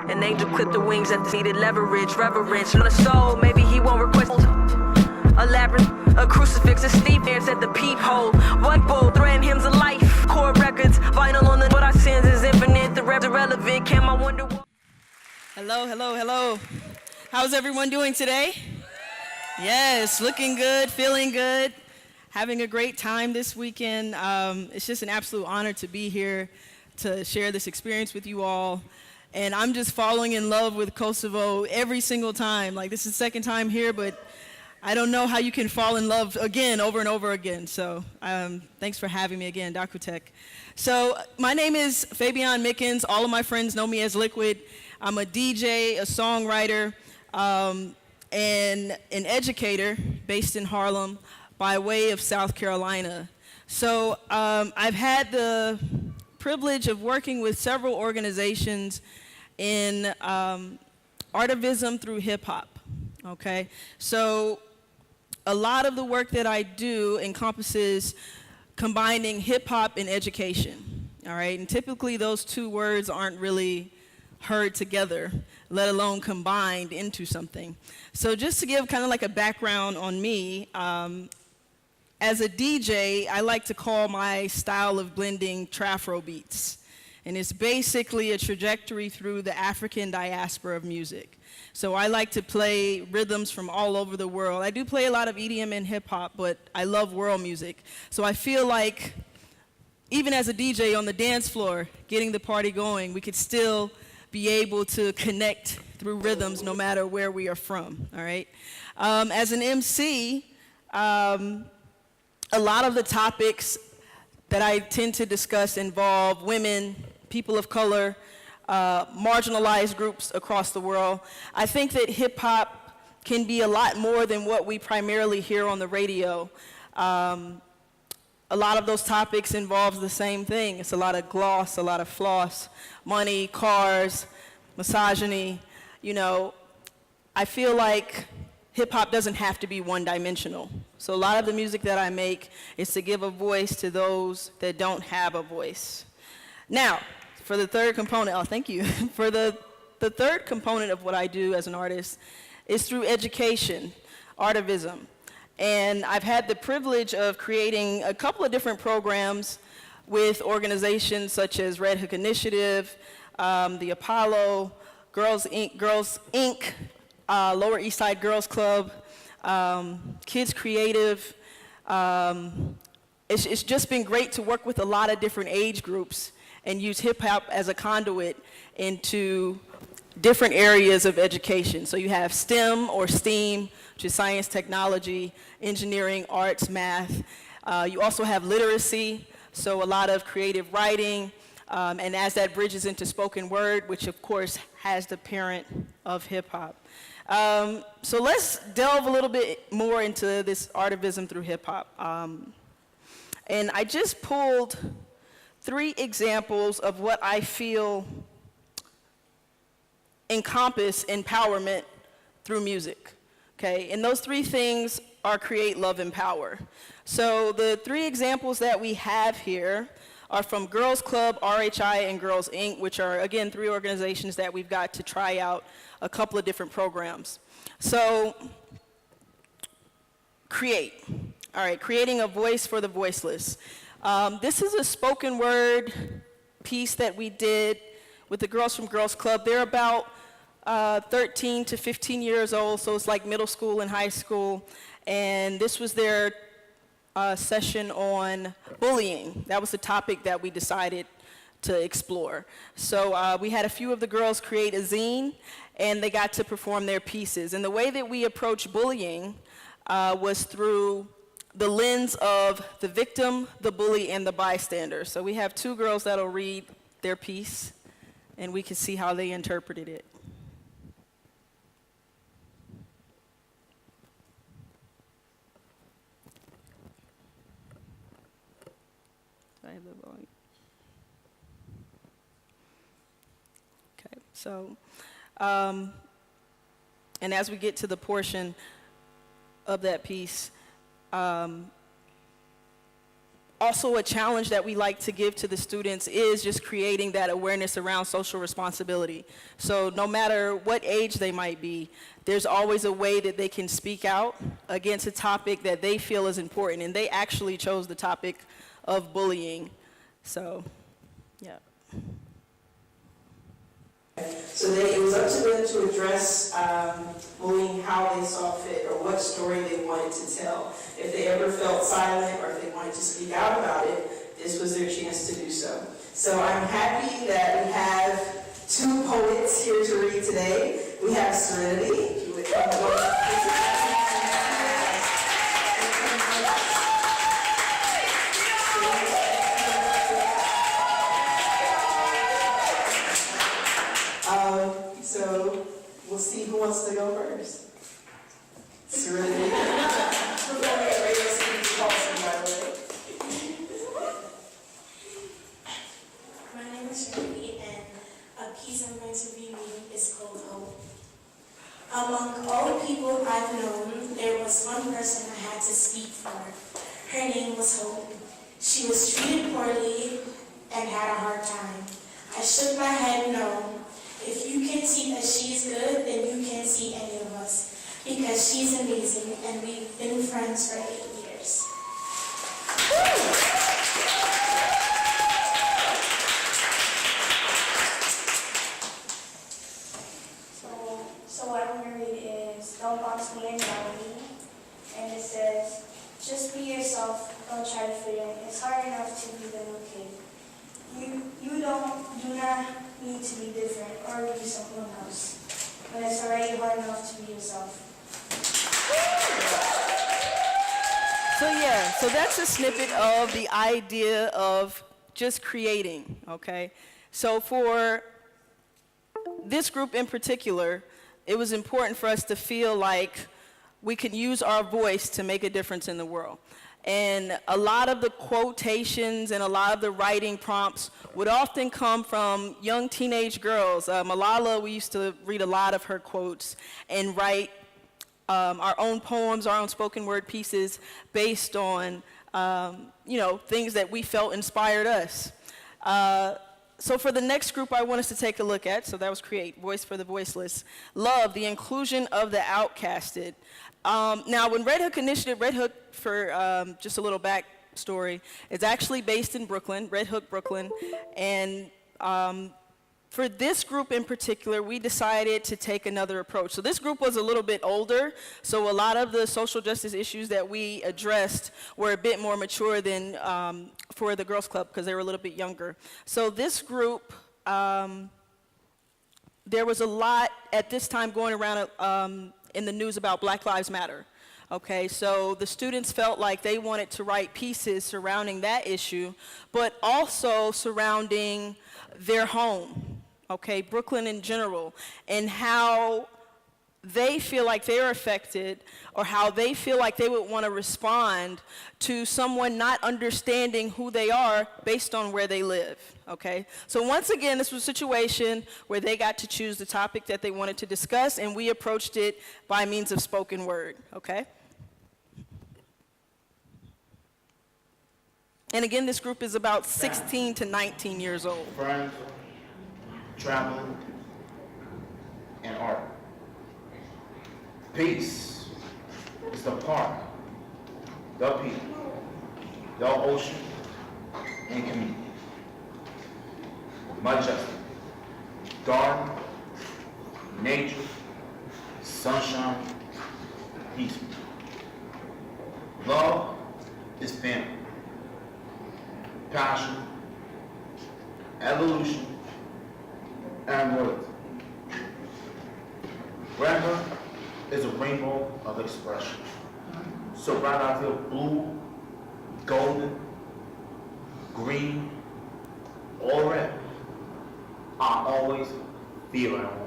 An angel clipped the wings that needed leverage, reverence on a soul. Maybe he won't request a labyrinth, a crucifix, a steep dance at the peephole. What bull, threading hymns of life, core records, vinyl on the. But our sins is infinite, the revs irrelevant. Can I wonder what? Hello, hello, hello. How's everyone doing today? Yes, looking good, feeling good, having a great time this weekend. It's just an absolute honor to be here to share this experience with you all. And I'm just falling in love with Kosovo every single time. Like, this is the second time here, but I don't know how you can fall in love again, over and over again. So thanks for having me again, DOKU.TECH. So my name is Faybeo'n Mickens. All of my friends know me as Liquid. I'm a DJ, a songwriter, and an educator based in Harlem by way of South Carolina. So I've had the privilege of working with several organizations in Artivism through hip hop, okay? So a lot of the work that I do encompasses combining hip hop and education, all right? And typically those two words aren't really heard together, let alone combined into something. So just to give kind of like a background on me, as a DJ, I like to call my style of blending Trafro beats. And it's basically a trajectory through the African diaspora of music. So I like to play rhythms from all over the world. I do play a lot of EDM and hip hop, but I love world music. So I feel like even as a DJ on the dance floor, getting the party going, we could still be able to connect through rhythms no matter where we are from, all right? As an MC, a lot of the topics that I tend to discuss involve women, people of color, marginalized groups across the world. I think that hip hop can be a lot more than what we primarily hear on the radio. A lot of those topics involve the same thing. It's a lot of gloss, a lot of floss, money, cars, misogyny. You know, I feel like hip-hop doesn't have to be one-dimensional. So a lot of the music that I make is to give a voice to those that don't have a voice. Now, for the third component, oh, thank you. For the third component of what I do as an artist is through education, Artivism. And I've had the privilege of creating a couple of different programs with organizations such as Red Hook Initiative, the Apollo, Girls Inc., Lower East Side Girls Club, Kids Creative. It's just been great to work with a lot of different age groups and use hip hop as a conduit into different areas of education. So you have STEM or STEAM, which is science, technology, engineering, arts, math. You also have literacy, so a lot of creative writing, and as that bridges into spoken word, which of course has the parent of hip hop. So let's delve a little bit more into this Artivism through hip hop. And I just pulled 3 examples of what I feel encompass empowerment through music, okay? And those 3 things are create, love, and power. So the 3 examples that we have here are from Girls Club, RHI, and Girls Inc., which are, again, 3 organizations that we've got to try out a couple of different programs. So, create. All right, creating a voice for the voiceless. This is a spoken word piece that we did with the girls from Girls Club. They're about 13 to 15 years old, so it's like middle school and high school. And this was their session on bullying. That was the topic that we decided to explore. So we had a few of the girls create a zine, and they got to perform their pieces. And the way that we approached bullying was through the lens of the victim, the bully, and the bystander. So we have 2 girls that'll read their piece, and we can see how they interpreted it. I have the volume. Okay, so, and as we get to the portion of that piece, Also, a challenge that we like to give to the students is just creating that awareness around social responsibility. So no matter what age they might be, there's always a way that they can speak out against a topic that they feel is important. And they actually chose the topic of bullying. So, yeah. So then it was up to them to address bullying how they saw fit or what story they wanted to tell. If they ever felt silent or if they wanted to speak out about it, this was their chance to do so. So I'm happy that we have two poets here to read today. We have Serenity. If you would come forward. So we'll see who wants to go first. Serenity. My name is Serenity, and a piece I'm going to be reading is called Hope. Among all the people I've known, there was one person I had to speak for. Her name was Hope. She was treated poorly and had a hard time. I shook my head no. If you can see that she's good, then you can't see any of us. Because she's amazing, and we've been friends for 8 years. So what I'm going to read is Don't Box Me and Melody. And it says, just be yourself, don't try to fit in. It's hard enough to be the new kid. You do not need to be different or be someone else. But it's already hard enough to be yourself. So that's a snippet of the idea of just creating, okay? So for this group in particular, it was important for us to feel like we could use our voice to make a difference in the world. And a lot of the quotations and a lot of the writing prompts would often come from young teenage girls. Malala, we used to read a lot of her quotes and write our own poems, our own spoken word pieces based on, things that we felt inspired us. So for the next group I want us to take a look at, so that was Create, Voice for the Voiceless. Love, the inclusion of the outcasted. Now, when Red Hook Initiative, Red Hook, for just a little backstory, is actually based in Brooklyn, Red Hook, Brooklyn. And for this group in particular, we decided to take another approach. So this group was a little bit older, so a lot of the social justice issues that we addressed were a bit more mature than for the Girls Club, because they were a little bit younger. So this group, there was a lot at this time going around in the news about Black Lives Matter. Okay, so the students felt like they wanted to write pieces surrounding that issue, but also surrounding their home, okay, Brooklyn in general, and how they feel like they're affected, or how they feel like they would want to respond to someone not understanding who they are based on where they live, okay? So once again, this was a situation where they got to choose the topic that they wanted to discuss, and we approached it by means of spoken word, okay? And again, this group is about 16 to 19 years old. Friends, travel, and art. Peace is the park, the people, the ocean, and community. Majestic, garden, nature, sunshine, peaceful. Love is family. Passion, evolution, and loyalty. Rainbow is a rainbow of expression. So right I feel blue, golden, green, or red. I always feel at home.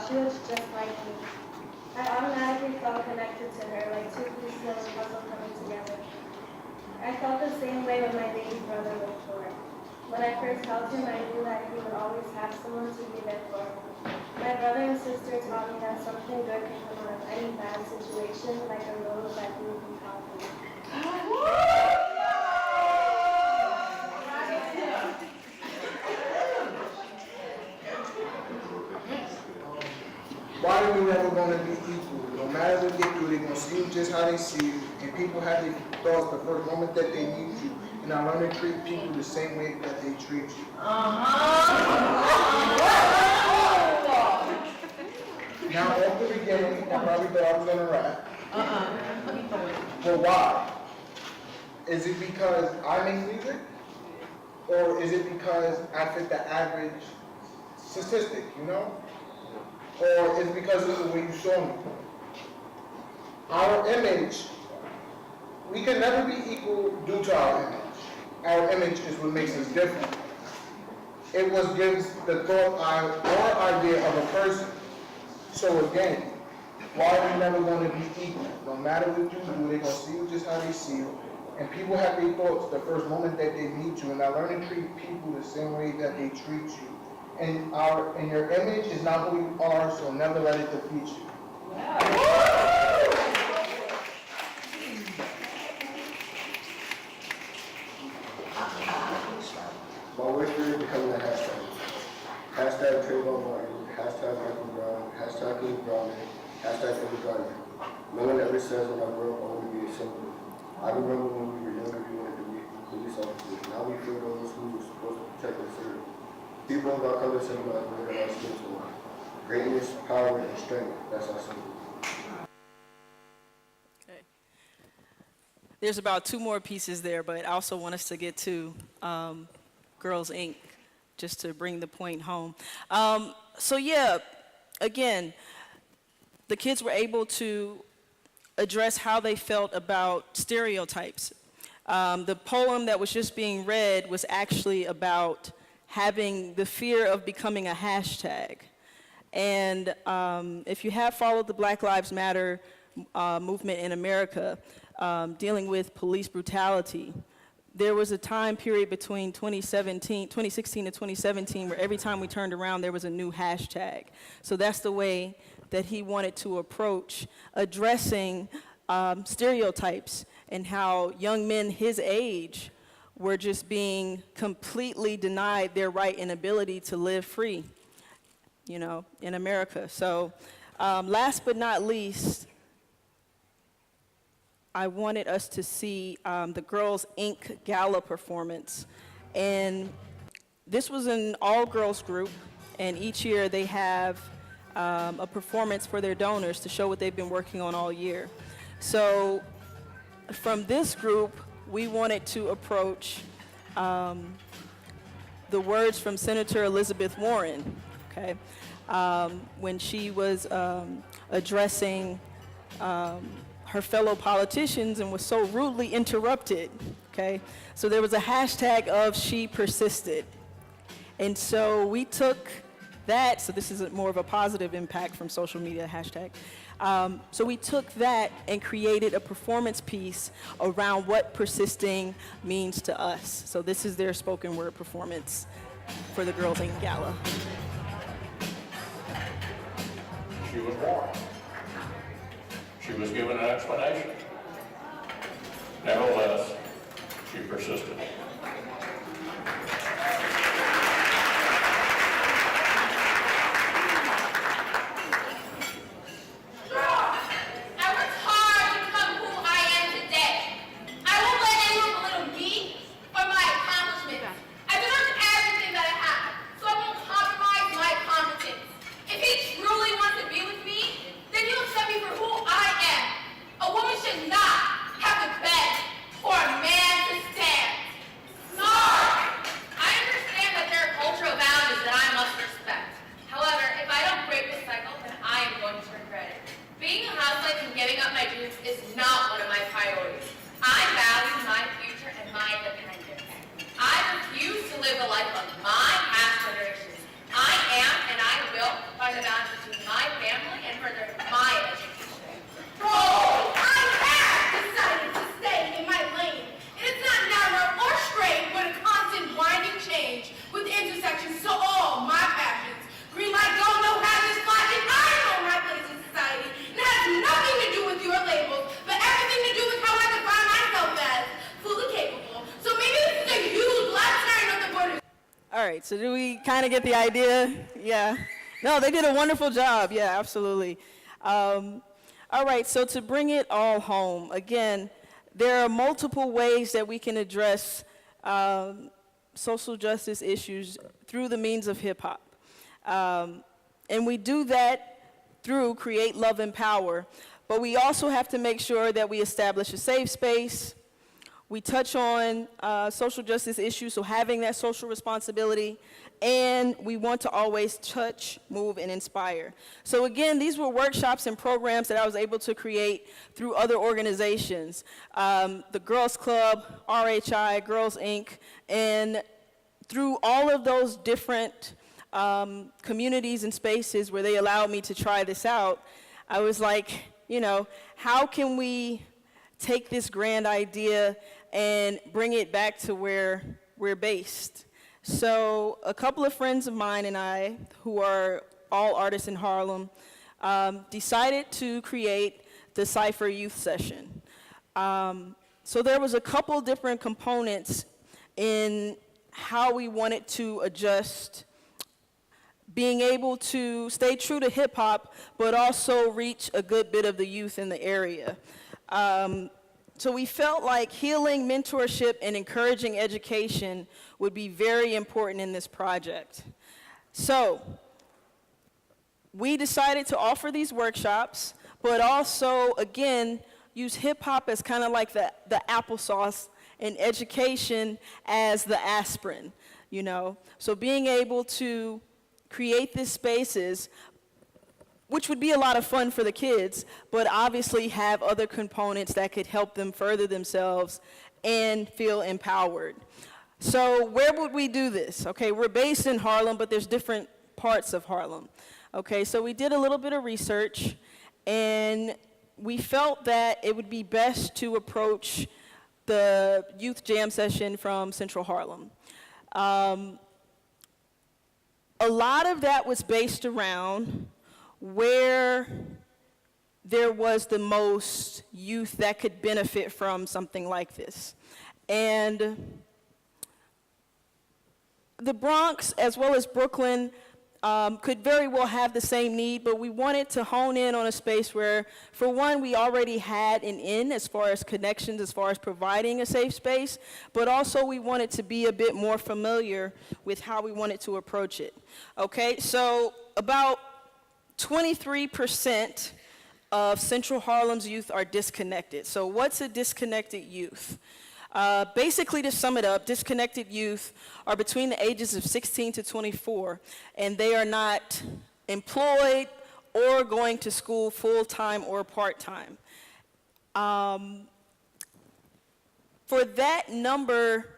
She was just like me. I automatically felt connected to her, like two pieces of the same way when my baby brother was born. When I first held him, I knew that he would always have someone to be there for him. My brother and sister taught me that something good can come out of any bad situation, like a rose that grew from poverty. Why are we never going to be equal? No matter what they do, they're going to see you just how they see you. And people have their thoughts the first moment that they meet you. And I learn to treat people the same way that they treat you. Now, at the beginning, I probably thought I was going to rap. But why? Is it because I make music? Or is it because I fit the average statistic, you know? Or is it because of the way you saw me? Our image, we can never be equal due to our image. Our image is what makes us different. It what gives the thought or idea of a person. So again, why are we never going to be equal? No matter what you do, they're going to see you just how they see you. And people have their thoughts the first moment that they meet you. And I learn to treat people the same way that they treat you. And your image is not who you are, so never let it defeat you. My wish is becoming a hashtag. Hashtag Trayvon Martin, hashtag Michael Brown, hashtag King Browning, hashtag Every Garden. No one ever says when I grow up I want to be a symbol. I remember when we were younger we wanted to be police officers. Now we feel those who were supposed to protect and serve. People of our color symbolize more than our skin tone. Greatness, power, and strength, that's our symbol. Okay. There's about 2 more pieces there, but I also want us to get to Girls Inc., just to bring the point home. So yeah, again, the kids were able to address how they felt about stereotypes. The poem that was just being read was actually about having the fear of becoming a hashtag. And if you have followed the Black Lives Matter movement in America, dealing with police brutality, there was a time period between 2016 and 2017 where every time we turned around there was a new hashtag. So that's the way that he wanted to approach addressing stereotypes and how young men his age were just being completely denied their right and ability to live free, you know, in America. So last but not least, I wanted us to see the Girls Inc. Gala performance. And this was an all-girls group, and each year they have a performance for their donors to show what they've been working on all year. So from this group, we wanted to approach the words from Senator Elizabeth Warren, okay, when she was addressing her fellow politicians and was so rudely interrupted, okay? So there was a hashtag of She Persisted. And so we took that, so this is more of a positive impact from social media hashtag. So we took that and created a performance piece around what persisting means to us. So this is their spoken word performance for the Girls Inc. Gala. She was born. She was given an explanation. Nevertheless, she persisted. right, so do we kind of get the idea? Yeah. No, they did a wonderful job. Yeah, absolutely. All right, so to bring it all home, again, there are multiple ways that we can address social justice issues through the means of hip hop. And we do that through Create, Love, and Power. But we also have to make sure that we establish a safe space. We touch on social justice issues, so having that social responsibility. And we want to always touch, move, and inspire. So again, these were workshops and programs that I was able to create through other organizations. The Girls Club, RHI, Girls Inc., and through all of those different communities and spaces where they allowed me to try this out, I was like, you know, how can we take this grand idea and bring it back to where we're based? So a couple of friends of mine and I, who are all artists in Harlem, decided to create the Cypher Youth Session. So there was a couple different components in how we wanted to adjust being able to stay true to hip hop, but also reach a good bit of the youth in the area. So we felt like healing, mentorship, and encouraging education would be very important in this project. So we decided to offer these workshops, but also, again, use hip hop as kind of like the applesauce and education as the aspirin, you know? So being able to create these spaces, which would be a lot of fun for the kids, but obviously have other components that could help them further themselves and feel empowered. So where would we do this? Okay, we're based in Harlem, but there's different parts of Harlem. Okay, so we did a little bit of research, and we felt that it would be best to approach the youth jam session from Central Harlem. A lot of that was based around where there was the most youth that could benefit from something like this. And the Bronx, as well as Brooklyn, could very well have the same need, but we wanted to hone in on a space where, for one, we already had an in as far as connections, as far as providing a safe space, but also we wanted to be a bit more familiar with how we wanted to approach it. Okay, so about 23% of Central Harlem's youth are disconnected. So what's a disconnected youth? Basically, to sum it up, disconnected youth are between the ages of 16 to 24, and they are not employed or going to school full-time or part-time. For that number,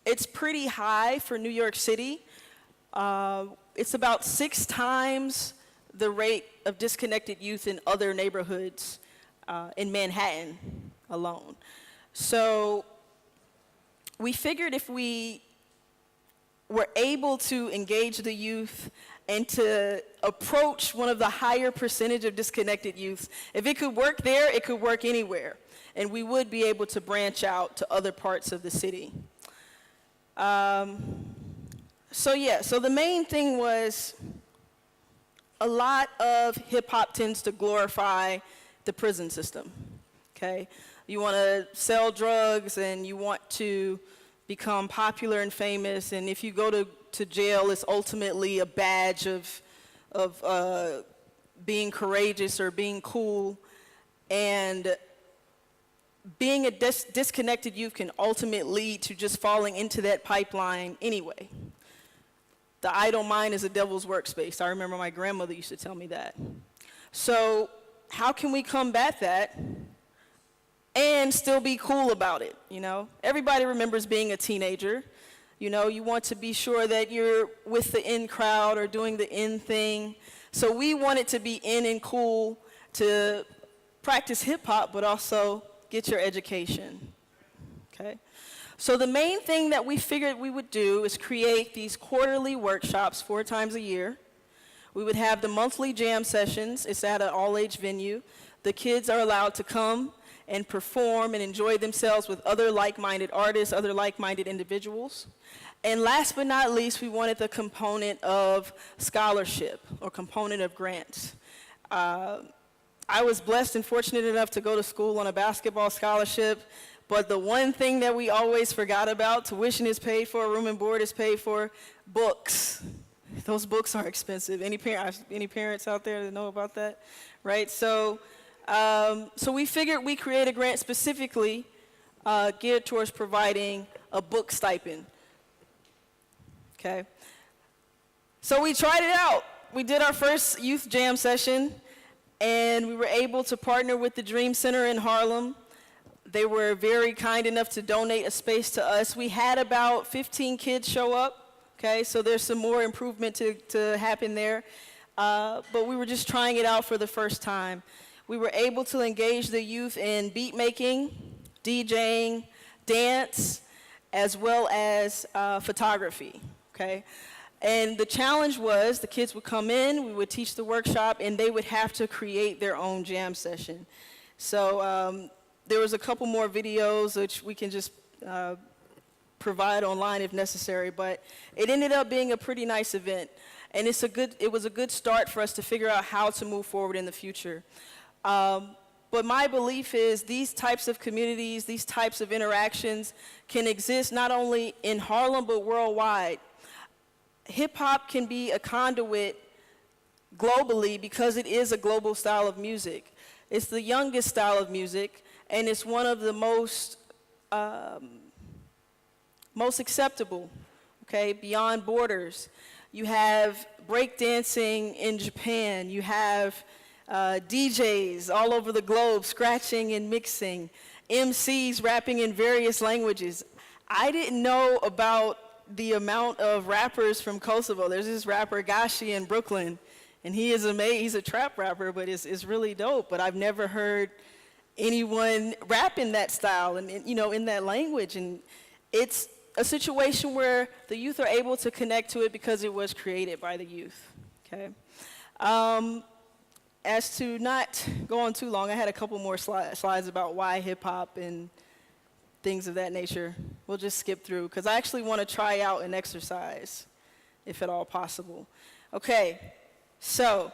it's pretty high for New York City. It's about 6 times the rate of disconnected youth in other neighborhoods in Manhattan alone. So we figured if we were able to engage the youth and to approach one of the higher percentage of disconnected youth, if it could work there, it could work anywhere. And we would be able to branch out to other parts of the city. So the main thing was a lot of hip hop tends to glorify the prison system, okay? You want to sell drugs and you want to become popular and famous, and if you go to jail, it's ultimately a badge of being courageous or being cool. And being a disconnected youth can ultimately lead to just falling into that pipeline anyway. The idle mind is a devil's workspace. I remember my grandmother used to tell me that. So how can we combat that and still be cool about it, you know? Everybody remembers being a teenager. You know, you want to be sure that you're with the in crowd or doing the in thing. So we wanted to be in and cool to practice hip hop, but also get your education, okay? So the main thing that we figured we would do is create these quarterly workshops 4 times a year. We would have the monthly jam sessions. It's at an all-age venue. The kids are allowed to come and perform and enjoy themselves with other like-minded artists, other like-minded individuals. And last but not least, we wanted the component of scholarship or component of grants. I was blessed and fortunate enough to go to school on a basketball scholarship, but the one thing that we always forgot about, tuition is paid for, room and board is paid for, books. Those books are expensive. Any parents out there that know about that? Right? So we figured we'd create a grant specifically geared towards providing a book stipend. Okay? So we tried it out. We did our first youth jam session, and we were able to partner with the Dream Center in Harlem. They were very kind enough to donate a space to us. We had about 15 kids show up, okay? So there's some more improvement to happen there. But we were just trying it out for the first time. We were able to engage the youth in beat making, DJing, dance, as well as photography, okay? And the challenge was the kids would come in, we would teach the workshop, and they would have to create their own jam session. So there was a couple more videos which we can just provide online if necessary, but it ended up being a pretty nice event. And it was a good start for us to figure out how to move forward in the future. But my belief is these types of communities, these types of interactions can exist not only in Harlem but worldwide. Hip-hop can be a conduit globally because it is a global style of music. It's the youngest style of music, and it's one of the most acceptable, okay, beyond borders. You have breakdancing in Japan. You have DJs all over the globe scratching and mixing, MCs rapping in various languages. I didn't know about the amount of rappers from Kosovo. There's this rapper Gashi in Brooklyn, and he is amazing. He's a trap rapper, but it's really dope. But I've never heard anyone rap in that style and in that language. And it's a situation where the youth are able to connect to it because it was created by the youth. Okay. As to not go on too long, I had a couple more slides about why hip hop and things of that nature. We'll just skip through because I actually want to try out an exercise, if at all possible. Okay, so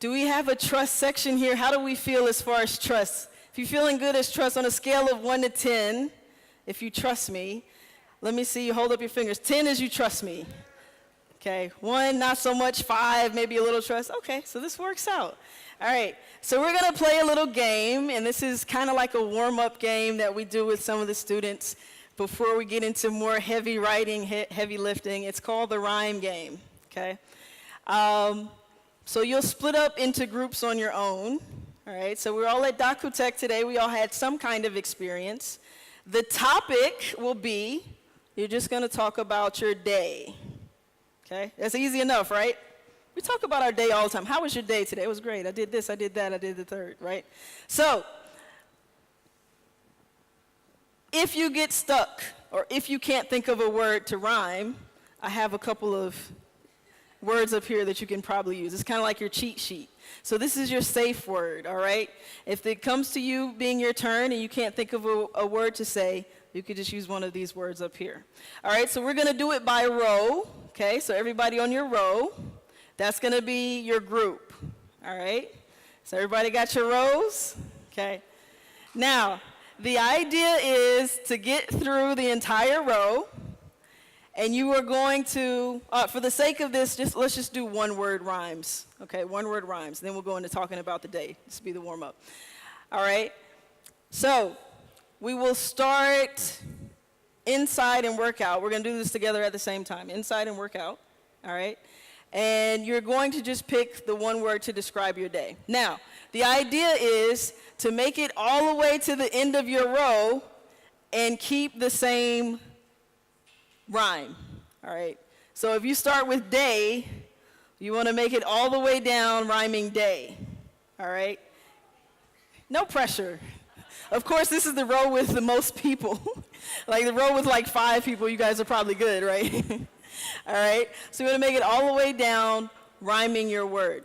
do we have a trust section here? How do we feel as far as trust? If you're feeling good as trust on a scale of 1 to 10, if you trust me, let me see you hold up your fingers. 10 is you trust me. Okay, 1, not so much, 5, maybe a little trust. Okay, so this works out. All right, so we're gonna play a little game, and this is kind of like a warm-up game that we do with some of the students before we get into more heavy writing, heavy lifting. It's called the rhyme game, okay? So you'll split up into groups on your own, all right? So we're all at DOKU.TECH today. We all had some kind of experience. The topic will be, you're just gonna talk about your day, okay? That's easy enough, right? We talk about our day all the time. How was your day today? It was great. I did this, I did that, I did the third, right? So, if you get stuck, or if you can't think of a word to rhyme, I have a couple of words up here that you can probably use. It's kind of like your cheat sheet. So this is your safe word, all right? If it comes to you being your turn and you can't think of a word to say, you could just use one of these words up here. All right, so we're gonna do it by row, okay? So everybody on your row. That's gonna be your group, all right? So everybody got your rows? Okay. Now, the idea is to get through the entire row, and you are going to, for the sake of this, let's just do one-word rhymes, okay? One-word rhymes, then we'll go into talking about the day. This will be the warm-up, all right? So, we will start inside and work out. We're gonna do this together at the same time, inside and work out, all right? And you're going to just pick the one word to describe your day. Now, the idea is to make it all the way to the end of your row and keep the same rhyme, all right? So if you start with day, you want to make it all the way down rhyming day, all right? No pressure. Of course, this is the row with the most people. Like the row with like 5 people, you guys are probably good, right? All right, so we're gonna make it all the way down, rhyming your word.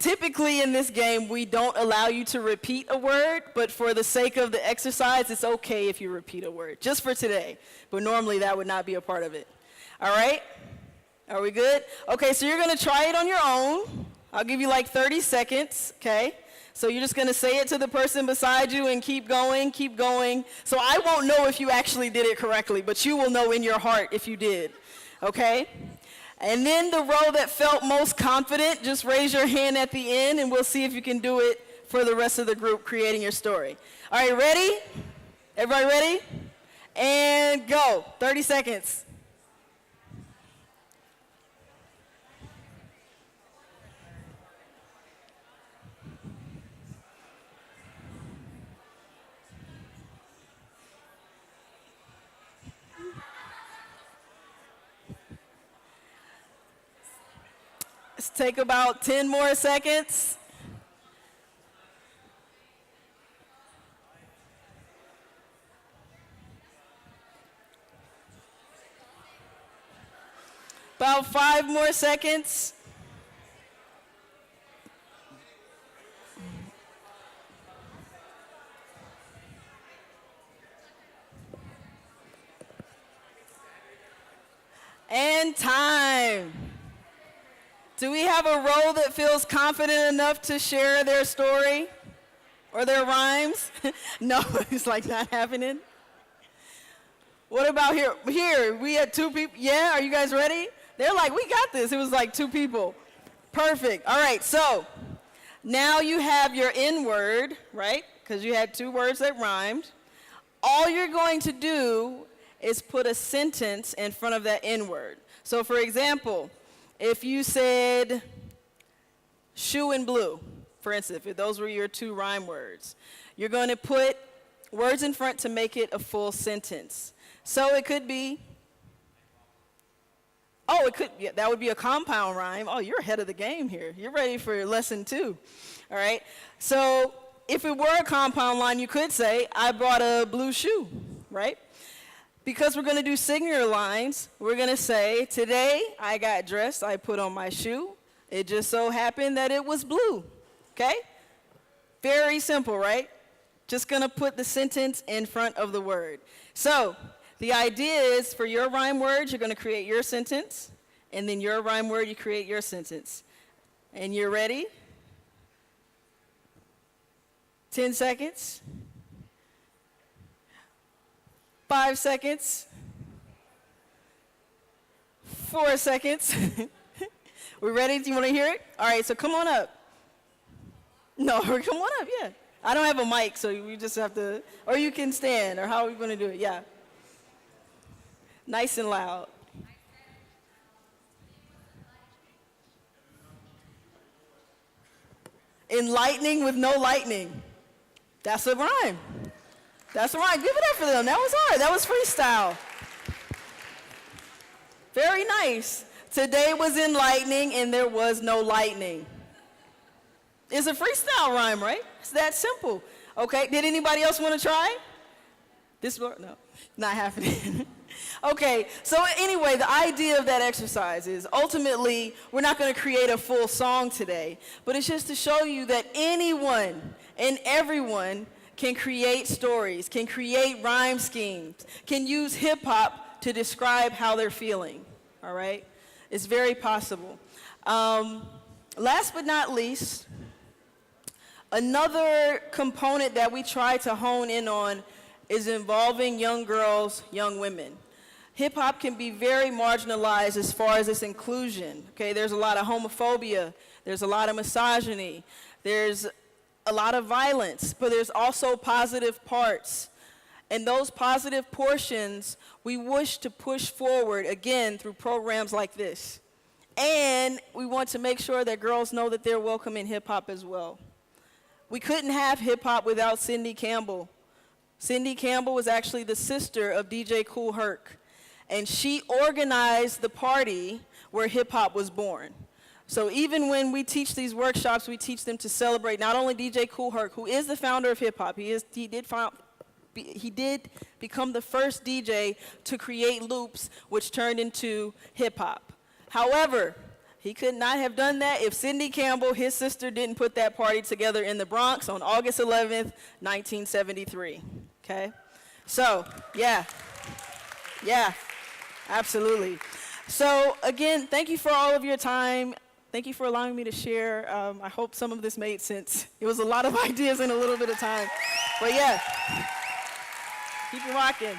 Typically in this game, we don't allow you to repeat a word, but for the sake of the exercise, it's okay if you repeat a word, just for today. But normally that would not be a part of it. All right? Are we good? Okay, so you're gonna try it on your own. I'll give you like 30 seconds, okay? So you're just gonna say it to the person beside you and keep going, keep going. So I won't know if you actually did it correctly, but you will know in your heart if you did, okay? And then the row that felt most confident, just raise your hand at the end and we'll see if you can do it for the rest of the group creating your story. All right, ready? Everybody ready? And go, 30 seconds. Let's take about 10 more seconds. About 5 more seconds. And time. Do we have a row that feels confident enough to share their story or their rhymes? No, it's like not happening. What about here? Here, we had 2 people. Yeah, are you guys ready? They're like, we got this. It was like 2 people. Perfect. All right, so now you have your N word, right? Because you had 2 words that rhymed. All you're going to do is put a sentence in front of that N word. So for example, if you said shoe and blue, for instance, if those were your 2 rhyme words, you're going to put words in front to make it a full sentence. So it could be, that would be a compound rhyme. Oh, you're ahead of the game here. You're ready for lesson 2, all right? So if it were a compound line, you could say, I bought a blue shoe, right? Because we're going to do singular lines, we're going to say, today I got dressed, I put on my shoe. It just so happened that it was blue, okay? Very simple, right? Just going to put the sentence in front of the word. So the idea is for your rhyme words, you're going to create your sentence, and then your rhyme word, you create your sentence. And you're ready? 10 seconds. 5 seconds, 4 seconds. We ready? Do you want to hear it? All right, so come on up. No, come on up, yeah. I don't have a mic, so we just have to, or you can stand, or how are we going to do it? Yeah. Nice and loud. Enlightening with no lightning. That's a rhyme. That's right. Give it up for them. That was hard. That was freestyle. Very nice. Today was enlightening and there was no lightning. It's a freestyle rhyme, right? It's that simple. Okay. Did anybody else want to try? No, not happening. Okay. So anyway, the idea of that exercise is ultimately we're not going to create a full song today, but it's just to show you that anyone and everyone can create stories, can create rhyme schemes, can use hip-hop to describe how they're feeling, all right? It's very possible. Last but not least, another component that we try to hone in on is involving young girls, young women. Hip-hop can be very marginalized as far as its inclusion, okay? There's a lot of homophobia, there's a lot of misogyny, there's a lot of violence, but there's also positive parts. And those positive portions, we wish to push forward, again, through programs like this. And we want to make sure that girls know that they're welcome in hip-hop as well. We couldn't have hip-hop without Cindy Campbell. Cindy Campbell was actually the sister of DJ Kool Herc. And she organized the party where hip-hop was born. So even when we teach these workshops, we teach them to celebrate not only DJ Kool Herc, who is the founder of hip-hop. He did become the first DJ to create loops, which turned into hip-hop. However, He could not have done that if Cindy Campbell, his sister, didn't put that party together in the Bronx on August 11th, 1973. Okay? So, yeah, absolutely. So, again, thank you for all of your time. Thank you for allowing me to share. I hope some of this made sense. It was a lot of ideas in a little bit of time. But yeah, keep it rocking.